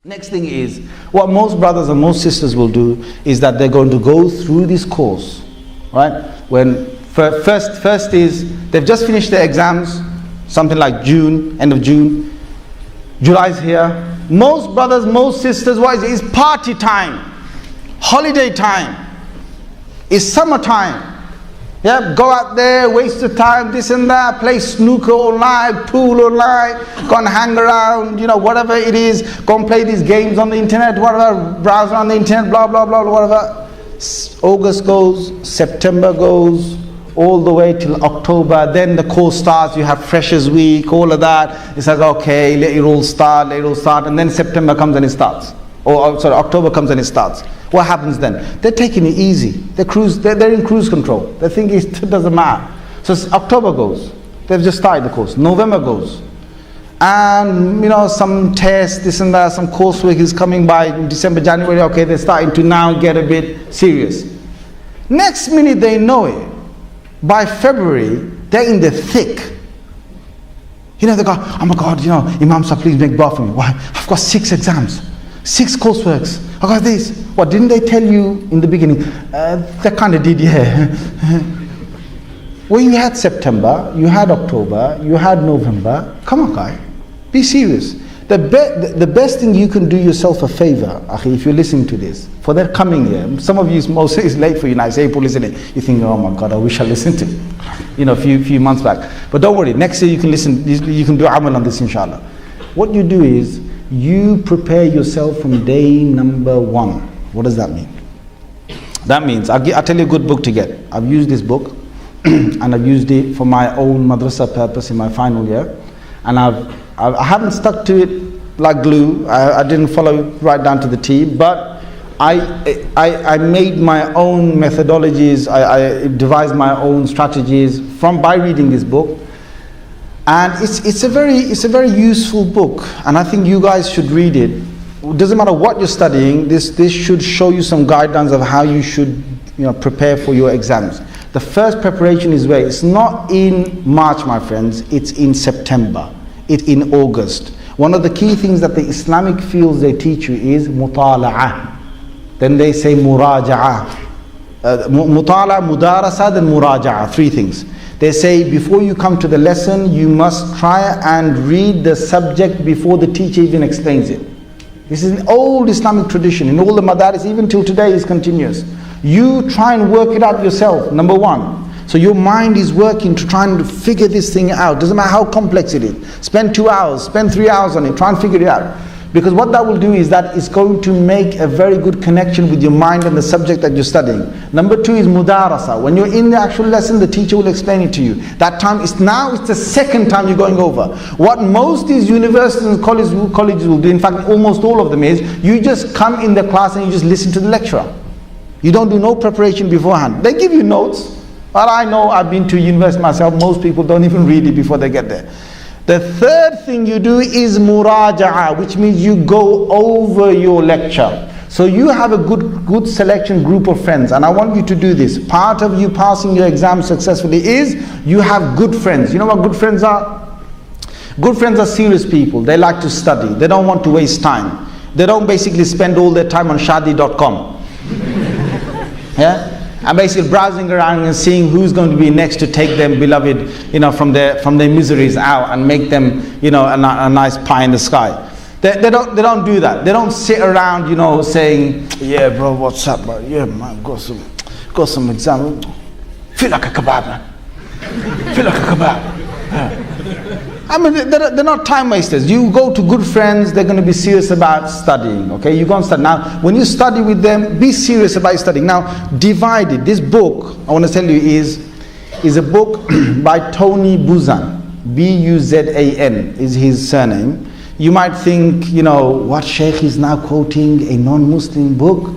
Next thing is, what most brothers and most sisters will do is that they're going to go through this course, right? When first is, they've just finished their exams, something like June, end of June. July's here. Most brothers, most sisters, what is it? It's party time, holiday time, it's summertime. Yeah, go out there, waste the time, this and that, play snooker online, pool online, go and hang around, whatever it is, go and play these games on the internet, whatever, browse on the internet, blah, blah, blah, whatever. August goes, September goes, all the way till October, then the course starts, you have Freshers Week, all of that. It's like, okay, let it all start, and then September comes and it starts. October comes and it starts. What happens then? They're taking it easy. They're in cruise control. They think it doesn't matter. So October goes. They've just started the course. November goes. And, some tests, this and that, some coursework is coming by December, January. Okay, they're starting to now get a bit serious. Next minute they know it. By February, they're in the thick. They go, oh my God, Imam Sir, please make dua for me. Why? I've got 6 exams. 6 courseworks. I got this. What, didn't they tell you in the beginning? They kind of did, yeah. Well, you had September, you had October, you had November. Come on, guy. Be serious. The best thing you can do yourself a favor, Akhi, if you're listening to this, for that coming year. Some of you, mostly it's late for you now. It's April, isn't it? You think, oh my God, I wish I listened to it. A few months back. But don't worry, next year you can listen, you can do amal on this, inshallah. What you do is, you prepare yourself from day number 1. What does that mean? That means, I'll tell you a good book to get. I've used this book and I've used it for my own madrasa purpose in my final year, and I haven't stuck to it like glue. I didn't follow it right down to the T, but I made my own methodologies. I devised my own strategies by reading this book. And it's a very useful book, and I think you guys should read it. It doesn't matter what you're studying. This should show you some guidelines of how you should prepare for your exams. The first preparation is where it's not in March, my friends. It's in September. It's in August. One of the key things that the Islamic fields they teach you is mutala'ah. Then they say muraja'ah. Mutala, mudarasa, then muraja'ah. 3 things. They say before you come to the lesson, you must try and read the subject before the teacher even explains it. This is an old Islamic tradition. In all the madaris, even till today, is continuous. You try and work it out yourself, number 1. So your mind is working to try and figure this thing out. Doesn't matter how complex it is. Spend 2 hours, spend 3 hours on it, try and figure it out. Because what that will do is that it's going to make a very good connection with your mind and the subject that you're studying. Number 2 is mudarasa. When you're in the actual lesson, the teacher will explain it to you. That time it's the second time you're going over. What most these universities and colleges will do, in fact almost all of them, is you just come in the class and you just listen to the lecturer. You don't do no preparation beforehand. They give you notes, but I know, I've been to university myself, most people don't even read it before they get there. The third thing you do is muraja'ah, which means you go over your lecture. So you have a good selection group of friends, and I want you to do this. Part of you passing your exam successfully is you have good friends. You know what good friends are? Good friends are serious people. They like to study. They don't want to waste time. They don't basically spend all their time on shadi.com. Yeah? And basically browsing around and seeing who's going to be next to take them beloved, from their miseries out and make them, a nice pie in the sky. They don't do that. They don't sit around, saying, yeah, bro, what's up, bro? Yeah, man, got some exam. Feel like a kebab, man. Feel like a kebab. Yeah. I mean, they're not time wasters. You go to good friends, they're going to be serious about studying, okay? You go and study. Now, when you study with them, be serious about studying. Now, divide it. This book, I want to tell you, is a book by Tony Buzan. B-U-Z-A-N is his surname. You might think, what Shaykh is now quoting a non-Muslim book?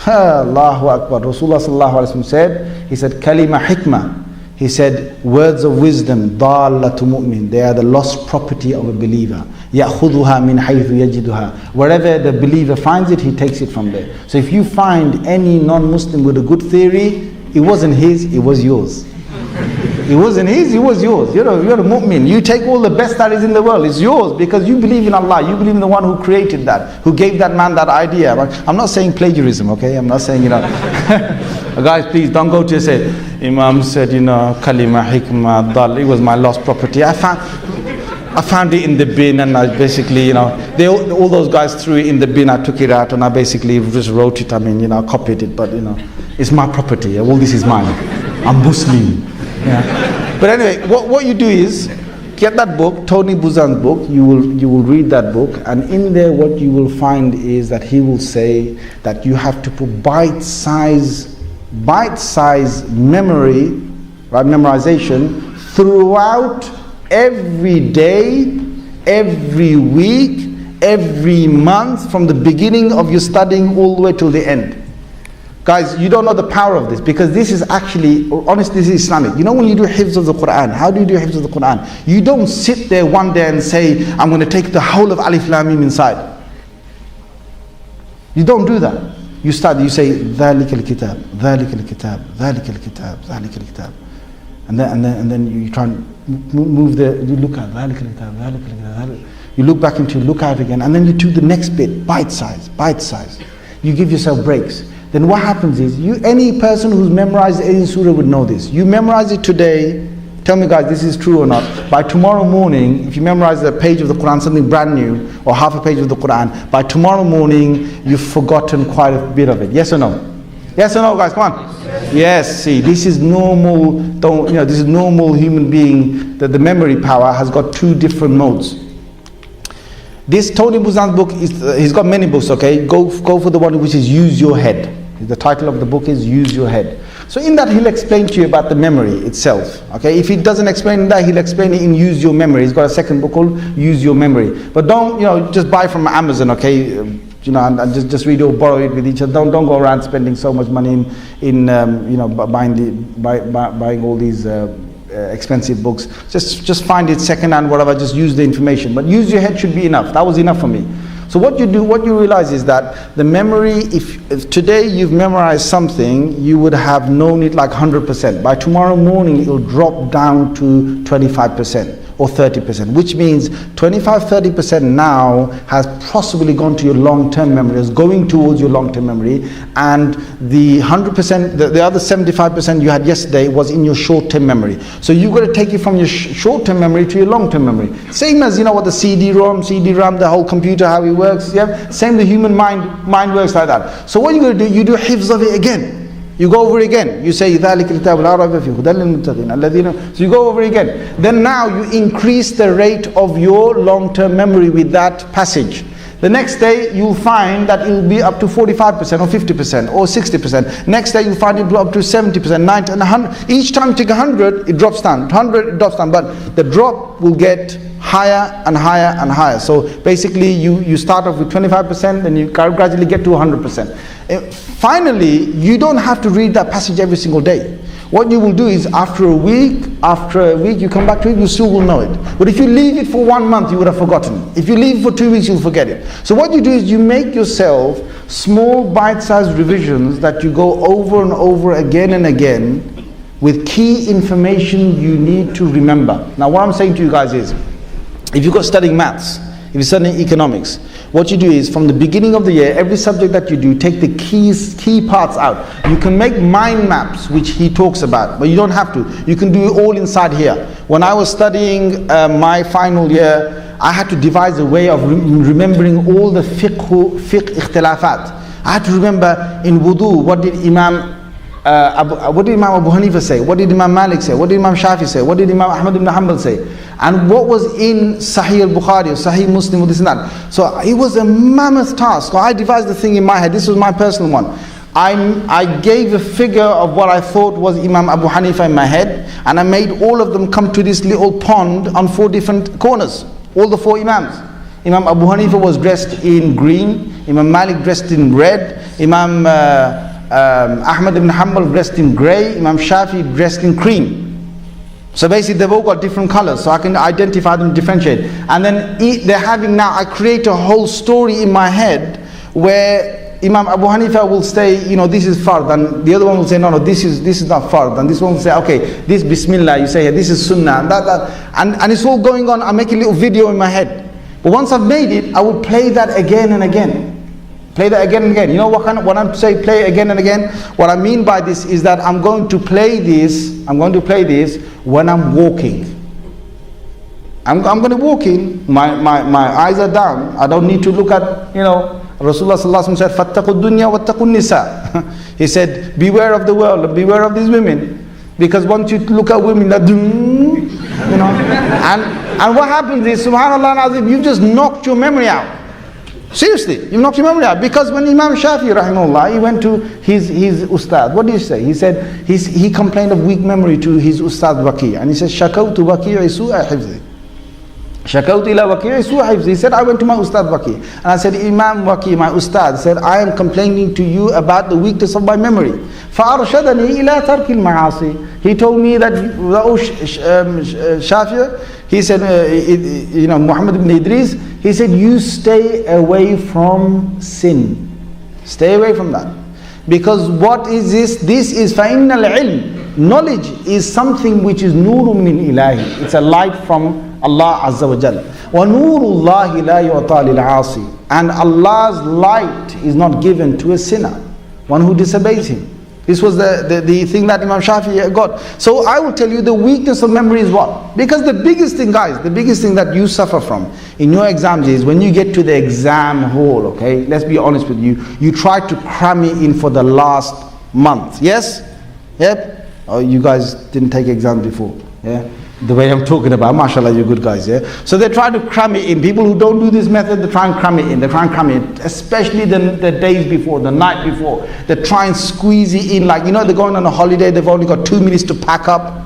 Allahu Akbar. Rasulullah sallallahu alaihi wasallam said, he said, kalima hikmah. He said, words of wisdom, ضَالَّةُ مُؤْمِن. They are the lost property of a believer. يَأْخُذُهَا مِنْ حَيْثُ يَجِدُهَا. Wherever the believer finds it, he takes it from there. So if you find any non-Muslim with a good theory, it wasn't his, it was yours. It wasn't his, it was yours. You're a mu'min. You take all the best that is in the world. It's yours because you believe in Allah. You believe in the one who created that, who gave that man that idea. I'm not saying plagiarism, okay? I'm not saying, guys, please don't go to say, Imam said, kalima, hikmah, dal. It was my lost property. I found it in the bin, and I basically, all those guys threw it in the bin. I took it out and I basically just wrote it. I copied it, but it's my property. All this is mine. I'm Muslim. Yeah. But anyway, what you do is get that book, Tony Buzan's book. You will read that book, and in there, what you will find is that he will say that you have to put bite-size memory, right, memorization throughout every day, every week, every month, from the beginning of your studying all the way till the end. Guys, you don't know the power of this, because this is actually, honestly, this is Islamic. When you do hifz of the Quran, how do you do hifz of the Quran? You don't sit there one day and say, I'm going to take the whole of Alif Lam Mim inside. You don't do that. You start, you say, ذَلِكَ الْكِتَابِ ذَلِكَ الْكِتَابِ ذَلِكَ الْكِتَابِ ذَلِكَ الْكِتَابِ. And then you try and move you look at ذَلِكَ الْكِتَابِ ذَلِكَ الْكِتَابِ. You look back into, look out again, and then you do the next bit, bite size. You give yourself breaks. Then what happens is, any person who's memorized any surah would know this. You memorize it today, tell me guys, this is true or not. By tomorrow morning, if you memorize a page of the Quran, something brand new, or half a page of the Quran, by tomorrow morning, you've forgotten quite a bit of it. Yes or no? Yes or no, guys? Come on. Yes. See, this is normal. This is normal human being. That the memory power has got two different modes. This Tony Buzan's book he's got many books. Okay, go for the one which is Use Your Head. The title of the book is Use Your Head. So in that he'll explain to you about the memory itself. Okay, if he doesn't explain that, he'll explain it in Use Your Memory. He's got a second book called Use Your Memory. But don't just buy from Amazon. Okay, and just read or borrow it with each other. Don't go around spending so much money in buying all these expensive books. Just find it second hand, whatever. Just use the information. But Use Your Head should be enough. That was enough for me. So what you realize is that the memory, if today you've memorized something, you would have known it like 100%. By tomorrow morning, it'll drop down to 25% or 30%, which means 25-30% now has possibly gone to your long-term memory, is going towards your long-term memory, and the 100%, the other 75% you had yesterday was in your short-term memory. So you've got to take it from your short-term memory to your long-term memory. Same as what the CD-ROM, the whole computer, how it works. Yeah, same the human mind works like that. So what you're going to do, you do hifz of it again. You go over again. You say ذَلِكَ الْكِتَابُ لَا رَيْبَ فِيهِ هُدًى لِلْمُتَّقِينَ الَّذِينَ. So you go over again. Then now you increase the rate of your long-term memory with that passage. The next day you'll find that it will be up to 45% or 50% or 60%. Next day you'll find it up to 70%, 90, and 100. Each time you take 100, it drops down. 100, it drops down. But the drop will get higher and higher and higher. So basically you start off with 25%, then you gradually get to 100%. Finally, you don't have to read that passage every single day. What you will do is after a week, you come back to it, you still will know it. But if you leave it for 1 month, you would have forgotten. If you leave it for 2 weeks, you'll forget it. So what you do is you make yourself small bite-sized revisions that you go over and over again and again with key information you need to remember. Now what I'm saying to you guys is, if you've got studying maths, if you're studying economics, what you do is from the beginning of the year, every subject that you do, take the key parts out. You can make mind maps, which he talks about, but you don't have to. You can do it all inside here. When I was studying my final year, I had to devise a way of remembering all the fiqh ikhtilafat. I had to remember in wudu, what did Imam Abu Hanifa say? What did Imam Malik say? What did Imam Shafi say? What did Imam Ahmad ibn Hanbal say? And what was in Sahih al-Bukhari or Sahih Muslim or this and that. So it was a mammoth task. So I devised the thing in my head. This was my personal one. I gave a figure of what I thought was Imam Abu Hanifa in my head, and I made all of them come to this little pond on 4 different corners. All the 4 Imams. Imam Abu Hanifa was dressed in green. Imam Malik dressed in red. Imam Ahmad ibn Hanbal dressed in grey. Imam Shafi dressed in cream. So basically they've all got different colors, so I can identify them, differentiate. And then they're having now, I create a whole story in my head where Imam Abu Hanifa will say, this is fard, and the other one will say, no, this is not fard, and this one will say, okay, this Bismillah, you say, this is Sunnah, and it's all going on. I make a little video in my head. But once I've made it, I will play that again and again. Play that again and again. You know what I'm saying, play again and again? What I mean by this is that I'm going to play this when I'm walking. I'm going to walk in, my eyes are down. I don't need to look at, Rasulullah sallallahu alaihi wasallam said, "Fattaqud dunya wattaqun nisa." He said, beware of the world and beware of these women. Because once you look at women, that and what happens is, subhanallah al-azim, you've just knocked your memory out. Seriously, you've knocked your memory out. Because when Imam Shafi rahimahullah, he went to his ustad, what did he say? He said, he complained of weak memory to his ustad Waqi, and he said, "Shakawtu Waqi'i su'a hifzi." Shakawtu ila Waqi'i su'a hifzi. He said, I went to my ustad Waqi, and I said, Imam Waqi, my ustad, said, I am complaining to you about the weakness of my memory. فَأَرْشَدَنِي إِلَى تَرْكِ الْمَعَاصِي. He told me that, Shafi, he said, Muhammad ibn Idris, he said, you stay away from sin. Stay away from that. Because what is this? This is فَإِنَّ الْعِلْمِ. Knowledge is something which is نُورٌ مِّنْ إِلَهِ. It's a light from Allah Azza wa Jal. وَنُورُ اللَّهِ لَا يُعْطَى لِلْعَاصِي. And Allah's light is not given to a sinner, one who disobeys Him. This was the thing that Imam Shafi got. So I will tell you the weakness of memory is what? Because the biggest thing, guys, the biggest thing that you suffer from in your exams is when you get to the exam hall, okay? Let's be honest with you. You try to cram it in for the last month. Yes? Yep? Oh, you guys didn't take exams before. Yeah? The way I'm talking about, mashallah, you're good guys, yeah? So they try to cram it in. People who don't do this method, they try and cram it in. They try and cram it in, especially the days before, the night before. They try and squeeze it in. Like, they're going on a holiday, they've only got 2 minutes to pack up,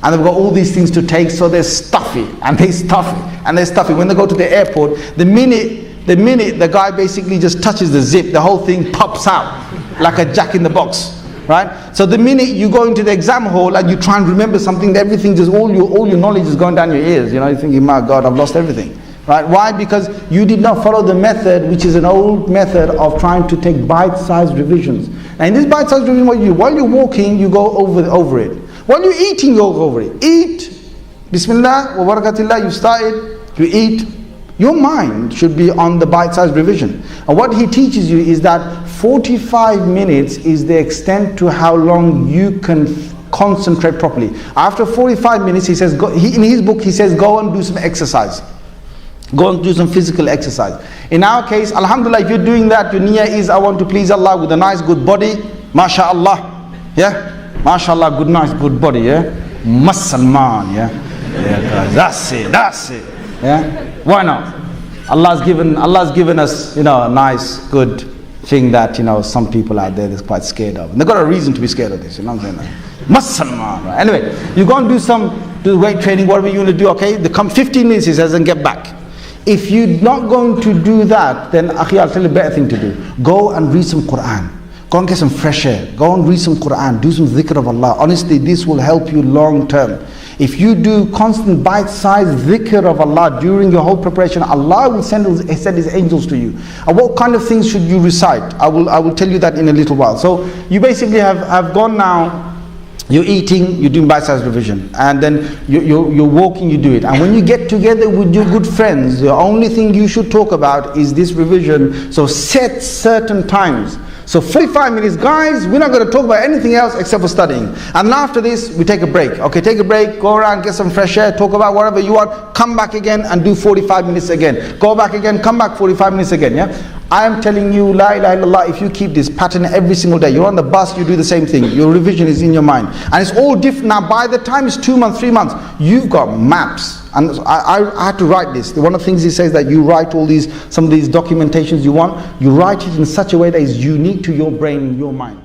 and they've got all these things to take, so they stuff it, and they stuff it, and they stuff it. When they go to the airport, the minute the guy basically just touches the zip, the whole thing pops out like a jack in the box. Right? So the minute you go into the exam hall and you try and remember something, everything just all your knowledge is going down your ears. You're thinking, my God, I've lost everything. Right? Why? Because you did not follow the method, which is an old method of trying to take bite-sized revisions. And in this bite-sized revision, what you do? While you're walking, you go over it. While you're eating, you go over it. Eat. Bismillah wa barakatillah. You started. You eat. Your mind should be on the bite-sized revision. And what he teaches you is that 45 minutes is the extent to how long you can concentrate properly. After 45 minutes, he says, in his book, he says, go and do some exercise. Go and do some physical exercise. In our case, alhamdulillah, if you're doing that, your niyyah is, I want to please Allah with a nice, good body. MashaAllah. Yeah? MashaAllah, good, nice, good body. Yeah? Mussalman. Yeah? Yeah, guys. That's it. Yeah? Why not? Allah's given us, a nice, good thing that, some people out there that's quite scared of. And they've got a reason to be scared of this, you know what I'm saying? Mussalman, right? Anyway, you go and do weight training, whatever you want to do, okay? They come 15 minutes, he says, and get back. If you're not going to do that, then, akhi, I'll tell you a better thing to do. Go and read some Quran. Go and get some fresh air. Go and read some Quran. Do some dhikr of Allah. Honestly, this will help you long term. If you do constant bite-sized dhikr of Allah during your whole preparation, Allah will send His angels to you. And what kind of things should you recite? I will tell you that in a little while. So you basically have gone now, you're eating, you're doing bite-sized revision. And then you're walking, you do it. And when you get together with your good friends, the only thing you should talk about is this revision. So set certain times. So 45 minutes, guys, we're not going to talk about anything else except for studying. And then after this, we take a break. Okay, take a break, go around, get some fresh air, talk about whatever you want, come back again and do 45 minutes again. Go back again, come back 45 minutes again, yeah? I am telling you, la ilaha illallah, if you keep this pattern every single day, you're on the bus, you do the same thing, your revision is in your mind. And it's all different. Now, by the time it's 2 months, 3 months, you've got maps. And I had to write this. One of the things he says that you write some of these documentations you want, you write it in such a way that is unique to your brain and your mind.